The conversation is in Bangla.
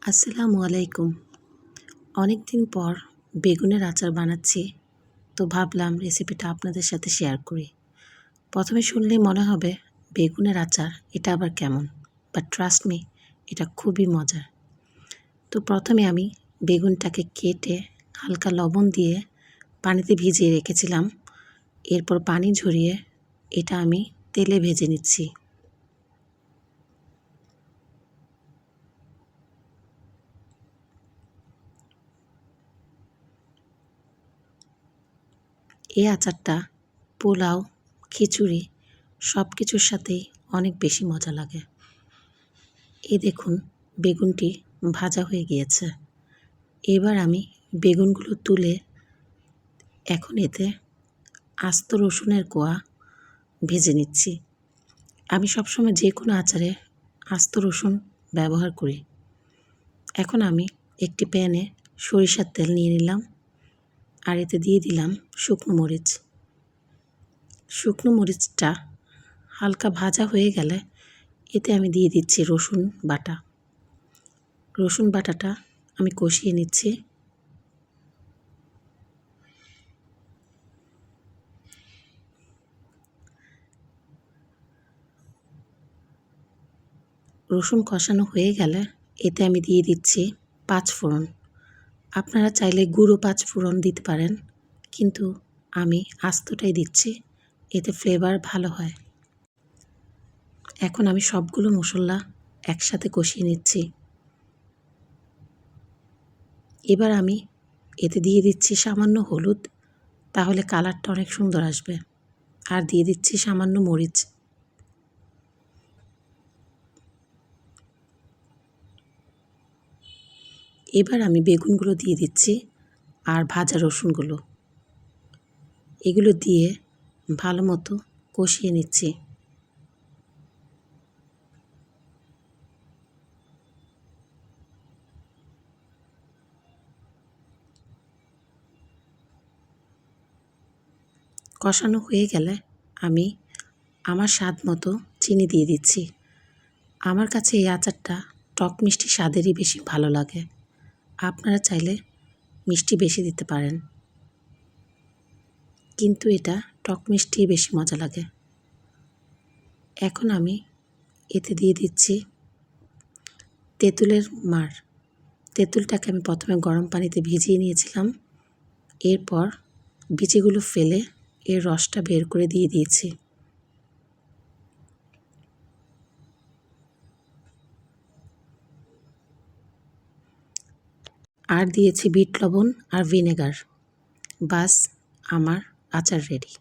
আসসালামু আলাইকুম। অনেক দিন পর বেগুনের আচার বানাচ্ছি, তো ভাবলাম রেসিপিটা আপনাদের সাথে শেয়ার করি। প্রথমে শুনলেই মনে হবে বেগুনের আচার, এটা আবার কেমন? বাট ট্রাস্ট মি, এটা খুবই মজার। তো প্রথমে আমি বেগুনটাকে কেটে হালকা লবণ দিয়ে পানিতে ভিজিয়ে রেখেছিলাম। এরপর পানি ঝরিয়ে এটা আমি তেলে ভেজে নিচ্ছি। এই আচারটা পোলাও, খিচুড়ি সব কিছুর সাথেই অনেক বেশি মজা লাগে। এই দেখুন, বেগুনটি ভাজা হয়ে গিয়েছে। এবার আমি বেগুনগুলো তুলে এখন এতে আস্ত রসুনের কোয়া ভেজে নিচ্ছি। আমি সবসময় যে কোনো আচারে আস্ত রসুন ব্যবহার করি। এখন আমি একটি প্যানে সরিষার তেল নিয়ে নিলাম, আর এতে দিয়ে দিলাম শুকনো মরিচ। শুকনো মরিচটা হালকা ভাজা হয়ে গেলে এতে আমি দিয়ে দিচ্ছি রসুন বাটা। রসুন বাটাটা আমি কষিয়ে নিচ্ছি। রসুন কষানো হয়ে গেলে এতে আমি দিয়ে দিচ্ছি পাঁচফোড়ন। আপনারা চাইলে গুঁড়ো পাঁচফোড়ন দিতে পারেন, কিন্তু আমি আস্তটাই দিচ্ছি, এতে ফ্লেভার ভালো হয়। এখন আমি সবগুলো মশলা একসাথে কষিয়ে নিচ্ছি। এবার আমি এতে দিয়ে দিচ্ছি সামান্য হলুদ, তাহলে কালারটা অনেক সুন্দর আসবে। আর দিয়ে দিচ্ছি সামান্য মরিচ। এবার আমি বেগুনগুলো দিয়ে দিচ্ছি আর ভাজা রসুনগুলো। এগুলো দিয়ে ভালো মতো কষিয়ে নিচ্ছি। কষানো হয়ে গেলে আমি আমার স্বাদ মতো চিনি দিয়ে দিচ্ছি। আমার কাছে এই আচারটা টক মিষ্টি স্বাদেরই বেশি ভালো লাগে। আপনারা চাইলে মিষ্টি বেশি দিতে পারেন, কিন্তু এটা টক মিষ্টি বেশি মজা লাগে। এখন আমি এতে দিয়ে দিচ্ছি তেঁতুলের মাড়। তেঁতুলটাকে আমি প্রথমে গরম পানিতে ভিজিয়ে নিয়েছিলাম, এরপর বিচিগুলো ফেলে এর রসটা বের করে দিয়ে দিয়েছি। আর দিয়েছি বিট লবণ আর ভিনেগার। বাস, আমার আচার রেডি।